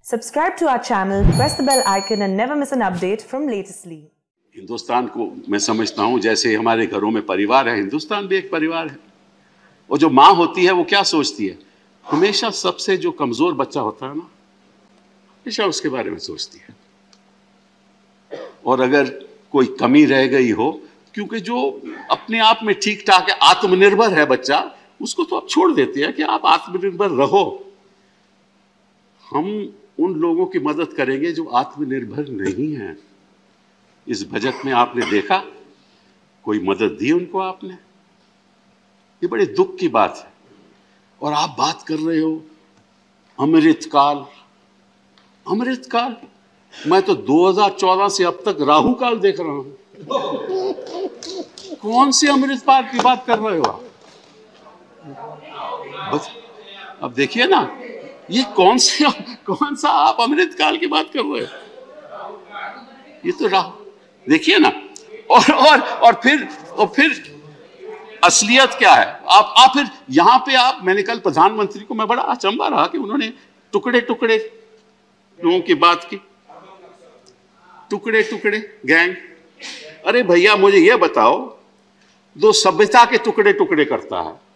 Subscribe to our channel, press the bell icon and never miss an update from Latestly. Hindustan को मैं समझता हूं जैसे हमारे घरों में परिवार है, हिंदुस्तान भी एक परिवार है। और जो माँ होती है वो क्या सोचती है? हमेशा सबसे जो कमजोर बच्चा होता है ना, हमेशा उसके बारे में सोचती है। और अगर कोई कमी रह गई हो, क्योंकि जो अपने आप में ठीक ठाक है, आत्मनिर्भर है बच्चा, उसको तो आप छोड़ देते हैं कि आप आत्मनिर्भर रहो। हम उन लोगों की मदद करेंगे जो आत्मनिर्भर नहीं हैं। इस बजट में आपने देखा कोई मदद दी उनको आपने? ये बड़े दुख की बात है। और आप बात कर रहे हो अमृतकाल। अमृतकाल, मैं तो 2014 से अब तक राहु काल देख रहा हूं। कौन से अमृतकाल की बात कर रहे हो आप? बस अब देखिए ना, ये कौन सा आप अमृतकाल की बात कर रहे हो? ये तो राहु, देखिए ना। और फिर असलियत क्या है? आप फिर यहां पे मैंने कल प्रधानमंत्री को मैं बड़ा अचंभा रहा कि उन्होंने टुकड़े टुकड़े लोगों की बात की। टुकड़े टुकड़े गैंग। अरे भैया, मुझे यह बताओ, जो सभ्यता के टुकड़े टुकड़े करता है,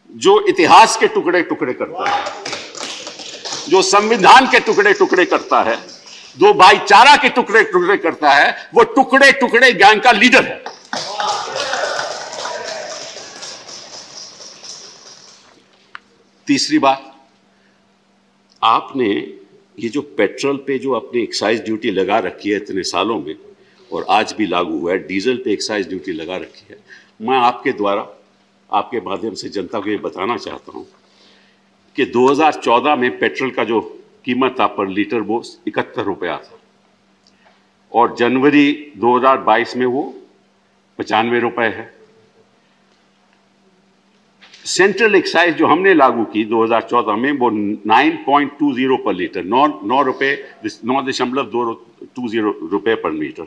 जो इतिहास के टुकड़े टुकड़े करता है, जो संविधान के टुकड़े टुकड़े करता है, जो भाईचारा के टुकड़े टुकड़े करता है, वो टुकड़े टुकड़े गैंग का लीडर है। तीसरी बात, आपने ये जो पेट्रोल पे जो अपनी एक्साइज ड्यूटी लगा रखी है इतने सालों में, और आज भी लागू हुआ है, डीजल पे एक्साइज ड्यूटी लगा रखी है। मैं आपके द्वारा, आपके माध्यम से जनता को ये बताना चाहता हूं कि 2014 में पेट्रोल का जो कीमत था पर लीटर वो 71 रुपया था, और जनवरी 2022 में वो 95 रुपए है। सेंट्रल एक्साइज जो हमने लागू की 2014 में, वो 9.20 पर लीटर, 9.20 रुपए पर लीटर,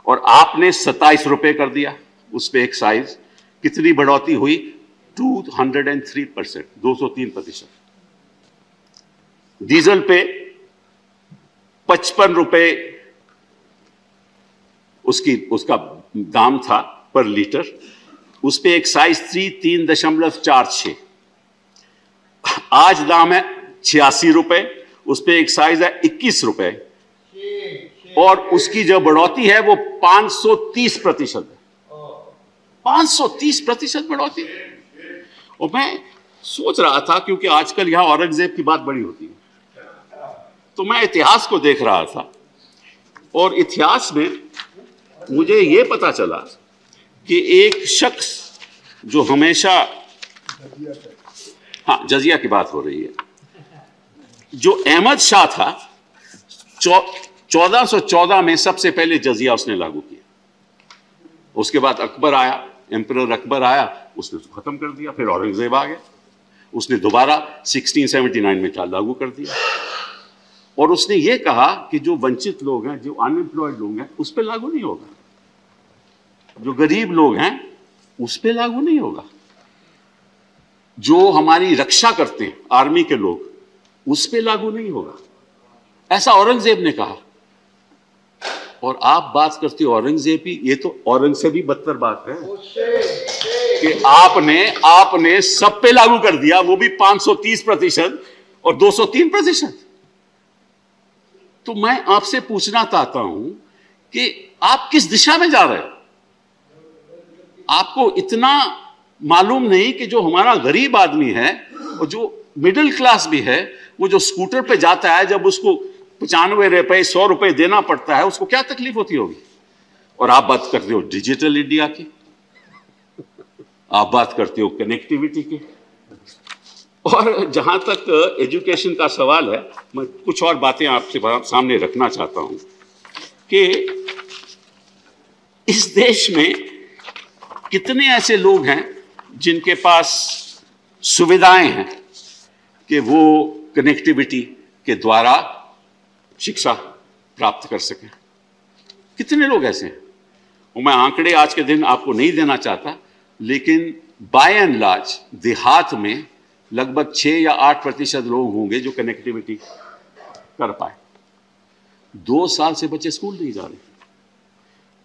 और आपने 27 रुपए कर दिया उस पे एक्साइज। कितनी बढ़ोतरी हुई? 203%, 203%। डीजल पे 55 रुपए उसका दाम था पर लीटर, उस पे एक्साइज थी 3.46। आज दाम है 86 रुपए, उस पे एक्साइज है 21 रुपए, और उसकी जो बढ़ोतरी है वो 530% है। 530% बढ़ोतरी। और मैं सोच रहा था, क्योंकि आजकल यहां औरंगजेब की बात बड़ी होती है, तो मैं इतिहास को देख रहा था, और इतिहास में मुझे यह पता चला कि एक शख्स जो हमेशा, हाँ, जजिया की बात हो रही है, जो अहमद शाह था, 1414 में सबसे पहले जजिया उसने लागू किया। उसके बाद अकबर आया, एम्परर अकबर आया, उसने उसको खत्म कर दिया। फिर औरंगजेब आ गया, उसने दोबारा 1679 में लागू कर दिया। और उसने ये कहा कि जो वंचित लोग हैं, जो अनएम्प्लॉयड लोग हैं, उस पर लागू नहीं होगा। जो गरीब लोग हैं उस पर लागू नहीं होगा। जो हमारी रक्षा करते हैं, आर्मी के लोग, उस पर लागू नहीं होगा। ऐसा औरंगजेब ने कहा। और आप बात करते हो औरंगजेब की, ये तो औरंग से भी बदतर बात है कि आपने सब पे लागू कर दिया, वो भी 530% और 203%। तो मैं आपसे पूछना चाहता हूं कि आप किस दिशा में जा रहे हो? आपको इतना मालूम नहीं कि जो हमारा गरीब आदमी है और जो मिडिल क्लास भी है, वो जो स्कूटर पे जाता है, जब उसको 95 रुपए 100 रुपए देना पड़ता है, उसको क्या तकलीफ होती होगी? और आप बात करते हो डिजिटल इंडिया की, आप बात करते हो कनेक्टिविटी की। और जहां तक एजुकेशन का सवाल है, मैं कुछ और बातें आपसे सामने रखना चाहता हूं कि इस देश में कितने ऐसे लोग हैं जिनके पास सुविधाएं हैं कि वो कनेक्टिविटी के द्वारा शिक्षा प्राप्त कर सकें। कितने लोग ऐसे हैं? और मैं आंकड़े आज के दिन आपको नहीं देना चाहता, लेकिन बाय एंड लार्ज देहात में लगभग 6 या 8% लोग होंगे जो कनेक्टिविटी कर पाए। 2 साल से बच्चे स्कूल नहीं जा रहे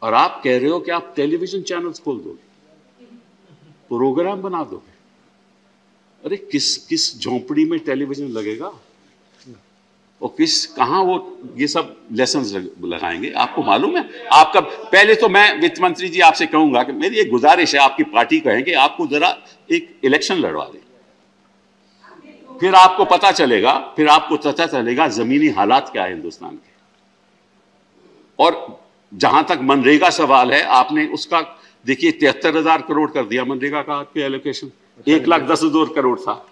और आप कह रहे हो कि आप टेलीविजन चैनल्स खोल दोगे, प्रोग्राम बना दोगे। अरे किस झोंपड़ी में टेलीविजन लगेगा और कहां वो ये सब लेसन्स लगाएंगे? आपको मालूम है? आपका पहले तो मैं वित्त मंत्री जी आपसे कहूंगा कि मेरी एक गुजारिश है, आपकी पार्टी कहें कि आपको जरा एक इलेक्शन लड़वा दें, फिर आपको पता चलेगा जमीनी हालात क्या है हिंदुस्तान के। और जहां तक मनरेगा सवाल है, आपने उसका देखिए 73,000 करोड़ कर दिया मनरेगा का आपके एलोकेशन। 1,10,000 करोड़ था,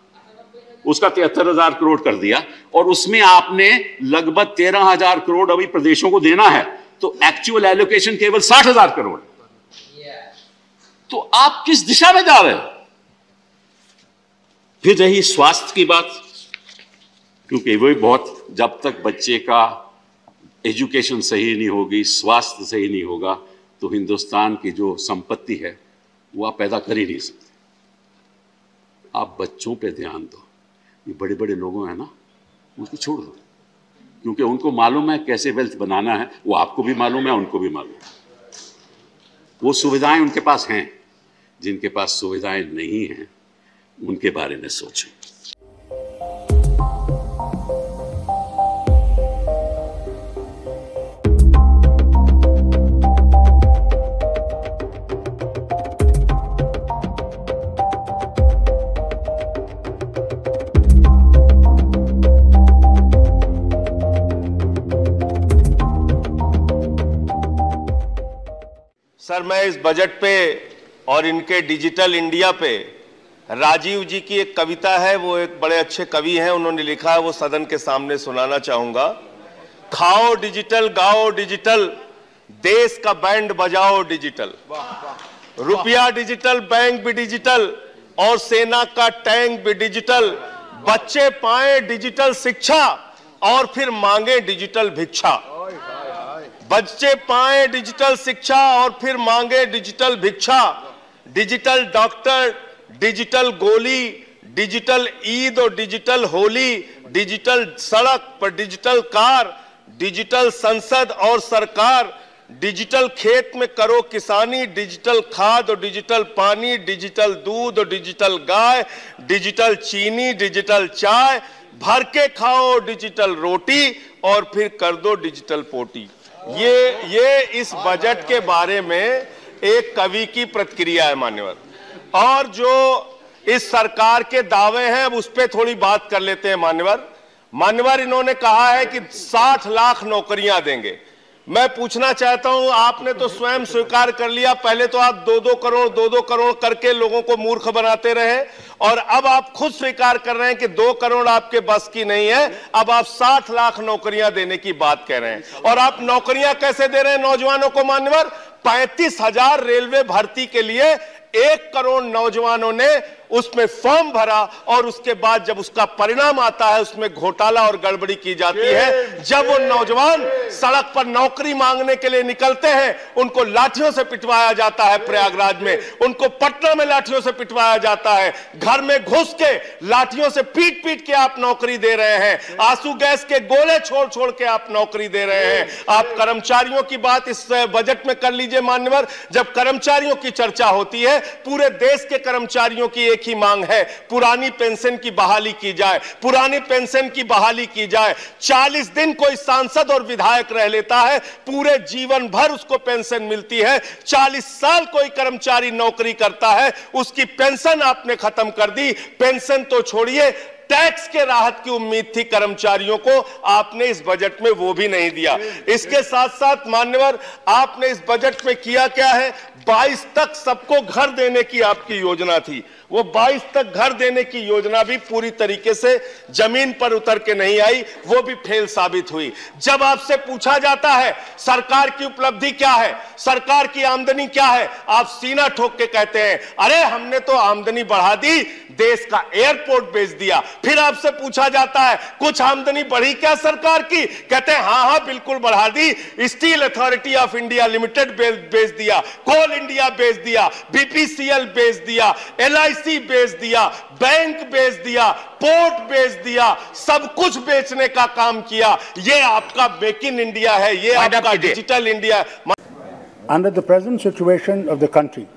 उसका 73,000 करोड़ कर दिया और उसमें आपने लगभग 13,000 करोड़ अभी प्रदेशों को देना है, तो एक्चुअल एलोकेशन केवल 60,000 करोड़। तो आप किस दिशा में जा रहे हो? फिर रही स्वास्थ्य की बात, क्योंकि वही बहुत, जब तक बच्चे का एजुकेशन सही नहीं होगी, स्वास्थ्य सही नहीं होगा, तो हिंदुस्तान की जो संपत्ति है वो आप पैदा कर ही नहीं सकते। आप बच्चों पे ध्यान दो। ये बड़े बड़े लोग हैं ना, उनको छोड़ दो, क्योंकि उनको मालूम है कैसे वेल्थ बनाना है। वो आपको भी मालूम है, उनको भी मालूम है। वो सुविधाएं उनके पास हैं। जिनके पास सुविधाएं नहीं हैं उनके बारे में सोचें। सर, मैं इस बजट पे और इनके डिजिटल इंडिया पे राजीव जी की एक कविता है, वो एक बड़े अच्छे कवि हैं, उन्होंने लिखा है, वो सदन के सामने सुनाना चाहूंगा। खाओ डिजिटल, गाओ डिजिटल, देश का बैंड बजाओ डिजिटल, रुपया डिजिटल, बैंक भी डिजिटल और सेना का टैंक भी डिजिटल। बच्चे पाए डिजिटल शिक्षा और फिर मांगे डिजिटल भिक्षा। बच्चे पाए डिजिटल शिक्षा और फिर मांगे डिजिटल भिक्षा। डिजिटल डॉक्टर, डिजिटल गोली, डिजिटल ईद और डिजिटल होली, डिजिटल सड़क पर डिजिटल कार, डिजिटल संसद और सरकार, डिजिटल खेत में करो किसानी, डिजिटल खाद और डिजिटल पानी, डिजिटल दूध और डिजिटल गाय, डिजिटल चीनी, डिजिटल चाय, भर के खाओ डिजिटल रोटी और फिर कर दो डिजिटल पोटी। ये इस बजट के बारे में एक कवि की प्रतिक्रिया है मान्यवर। और जो इस सरकार के दावे हैं अब उस पर थोड़ी बात कर लेते हैं मान्यवर। इन्होंने कहा है कि 60 लाख नौकरियां देंगे। मैं पूछना चाहता हूं, आपने तो स्वयं स्वीकार कर लिया, पहले तो आप 2-2 करोड़ करके लोगों को मूर्ख बनाते रहे और अब आप खुद स्वीकार कर रहे हैं कि 2 करोड़ आपके बस की नहीं है। अब आप 60 लाख नौकरियां देने की बात कह रहे हैं। और आप नौकरियां कैसे दे रहे हैं नौजवानों को मान्यवर? 35,000 रेलवे भर्ती के लिए 1 करोड़ नौजवानों ने उसमें फॉर्म भरा और उसके बाद जब उसका परिणाम आता है उसमें घोटाला और गड़बड़ी की जाती है। जब वो नौजवान सड़क पर नौकरी मांगने के लिए निकलते हैं उनको लाठियों से पिटवाया जाता है प्रयागराज में, उनको पटना में लाठियों से पिटवाया जाता है, घर में घुस के लाठियों से पीट पीट के आप नौकरी दे रहे हैं, आंसू गैस के गोले छोड़ छोड़ के आप नौकरी दे रहे हैं। आप कर्मचारियों की बात इस बजट में कर लीजिए मान्यवर। जब कर्मचारियों की चर्चा होती है, पूरे देश के कर्मचारियों की एक ही मांग है, पुरानी पेंशन की बहाली की जाए, पुरानी पेंशन की बहाली की जाए। 40 दिन कोई सांसद और विधायक रह लेता है, पूरे जीवन भर उसको पेंशन मिलती है। 40 साल कोई कर्मचारी नौकरी करता है, उसकी पेंशन आपने खत्म कर दी। पेंशन तो छोड़िए, टैक्स के राहत की उम्मीद थी कर्मचारियों को, आपने इस बजट में वो भी नहीं दिया। इसके साथ साथ मान्यवर आपने इस बजट में किया क्या है? 22 तक सबको घर देने की आपकी योजना थी, वो 22 तक घर देने की योजना भी पूरी तरीके से जमीन पर उतर के नहीं आई, वो भी फेल साबित हुई। जब आपसे पूछा जाता है सरकार की उपलब्धि क्या है, सरकार की आमदनी क्या है, आप सीना ठोक के कहते हैं अरे हमने तो आमदनी बढ़ा दी, देश का एयरपोर्ट बेच दिया। फिर आपसे पूछा जाता है कुछ आमदनी बढ़ी क्या सरकार की, कहते हैं हाँ हाँ बिल्कुल बढ़ा दी, Steel Authority of India Limited बेच दिया, कोल इंडिया बेच दिया, बीपीसीएल बेच दिया, LIC एलआईसी बेच दिया, बैंक बेच दिया, पोर्ट बेच दिया, सब कुछ बेचने का काम किया। ये आपका मेक इन इंडिया है, ये आपका डिजिटल इंडिया है। Under the present situation of the country,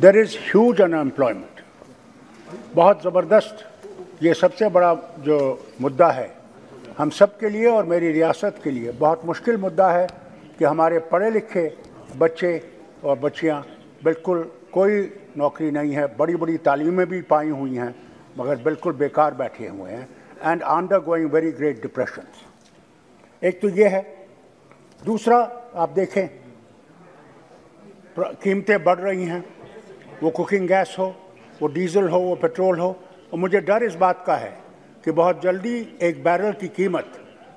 there is huge unemployment. बहुत ज़बरदस्त, ये सबसे बड़ा जो मुद्दा है हम सब के लिए और मेरी रियासत के लिए बहुत मुश्किल मुद्दा है कि हमारे पढ़े लिखे बच्चे और बच्चियां बिल्कुल कोई नौकरी नहीं है, बड़ी बड़ी तालीमें भी पाई हुई हैं मगर बिल्कुल बेकार बैठे हुए हैं and under going very great depression. एक तो ये है। दूसरा, आप देखें कीमतें बढ़ रही हैं, वो कुकिंग गैस हो, वो डीजल हो, वो पेट्रोल हो, और मुझे डर इस बात का है कि बहुत जल्दी एक बैरल की कीमत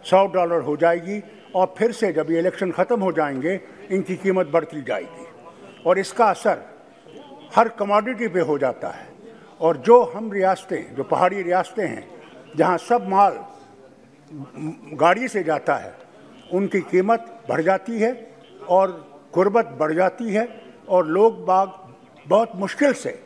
$100 हो जाएगी और फिर से जब ये इलेक्शन ख़त्म हो जाएंगे इनकी कीमत बढ़ती जाएगी और इसका असर हर कमोडिटी पे हो जाता है। और जो हम रियासतें, जो पहाड़ी रियासतें हैं जहाँ सब माल गाड़ी से जाता है, उनकी कीमत बढ़ जाती है और गुर्बत बढ़ जाती है और लोग बाग बहुत मुश्किल से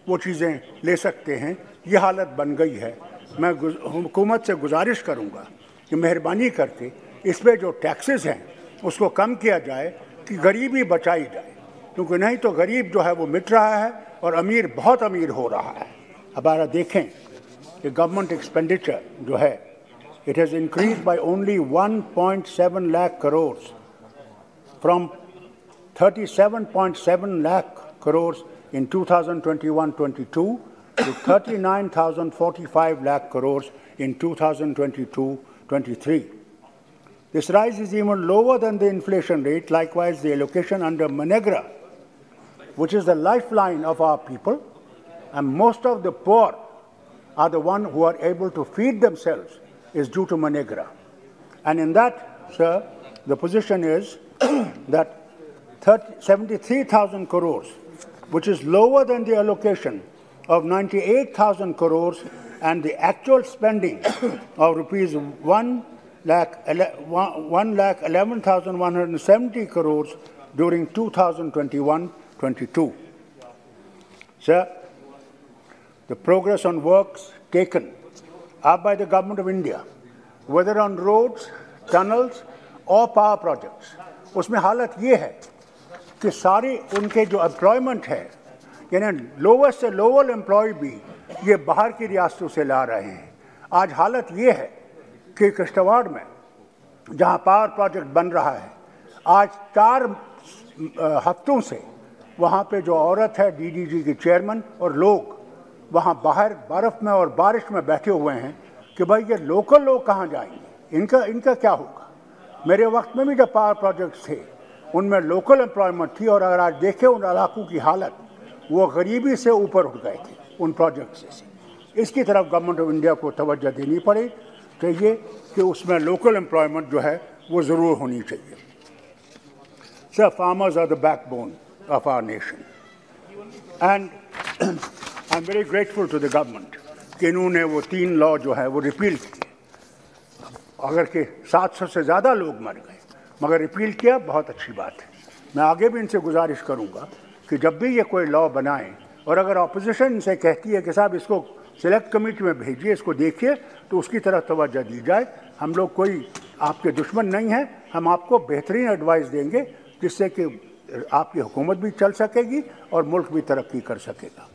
वो चीज़ें ले सकते हैं। ये हालत बन गई है। मैं हुकूमत से गुजारिश करूंगा कि मेहरबानी करके इस पे जो टैक्सेस हैं उसको कम किया जाए कि गरीबी बचाई जाए, क्योंकि नहीं तो गरीब जो है वो मिट रहा है और अमीर बहुत अमीर हो रहा है। हमारा देखें कि गवर्नमेंट एक्सपेंडिचर जो है it has increase by only 1.7 lakh crore from 37.7 lakh crore in 2021-22 to 39,045 lakh crores in 2022-23. This rise is even lower than the inflation rate. Likewise, the allocation under MNREGA, which is the lifeline of our people, and most of the poor are the ones who are able to feed themselves, is due to MNREGA. And in that, sir, the position is that 73,000 crores, which is lower than the allocation of 98,000 crores and the actual spending of rupees 1,11,170 crores during 2021-22. Sir, the progress on works taken up by the Government of India, whether on roads, tunnels or power projects, उसमें हालत ये है कि सारे उनके जो employment है, यानी लोअर से लोअर एम्प्लॉय भी ये बाहर की रियासतों से ला रहे हैं। आज हालत ये है कि किश्तवाड़ में जहाँ पावर प्रोजेक्ट बन रहा है, आज 4 हफ्तों से वहाँ पे जो औरत है डीडीजी की चेयरमैन और लोग वहाँ बाहर बर्फ़ में और बारिश में बैठे हुए हैं कि भाई ये लोकल लोग कहाँ जाएंगे, इनका क्या होगा। मेरे वक्त में भी जब पावर प्रोजेक्ट्स थे उनमें लोकल एम्प्लॉयमेंट थी और अगर आज देखें उन इलाकों की हालत, वो गरीबी से ऊपर उठ गए थे उन प्रोजेक्ट से। इसकी तरफ गवर्नमेंट ऑफ इंडिया को तवज्जो देनी पड़े चाहिए कि उसमें लोकल एम्प्लॉयमेंट जो है वो ज़रूर होनी चाहिए। Sir, farmers are the backbone of our nation and I am very grateful to the government कि इन्होंने वो 3 लॉ जो है वो रिपील किए। अगर के 700 से ज़्यादा लोग मर गए मगर रिपील किया, बहुत अच्छी बात है। मैं आगे भी इनसे गुजारिश करूंगा कि जब भी ये कोई लॉ बनाएं और अगर ऑपोजिशन इनसे कहती है कि साहब इसको सिलेक्ट कमेटी में भेजिए, इसको देखिए, तो उसकी तरफ तवज्जो दी जाए। हम लोग कोई आपके दुश्मन नहीं हैं, हम आपको बेहतरीन एडवाइस देंगे जिससे कि आपकी हुकूमत भी चल सकेगी और मुल्क भी तरक्की कर सकेगा।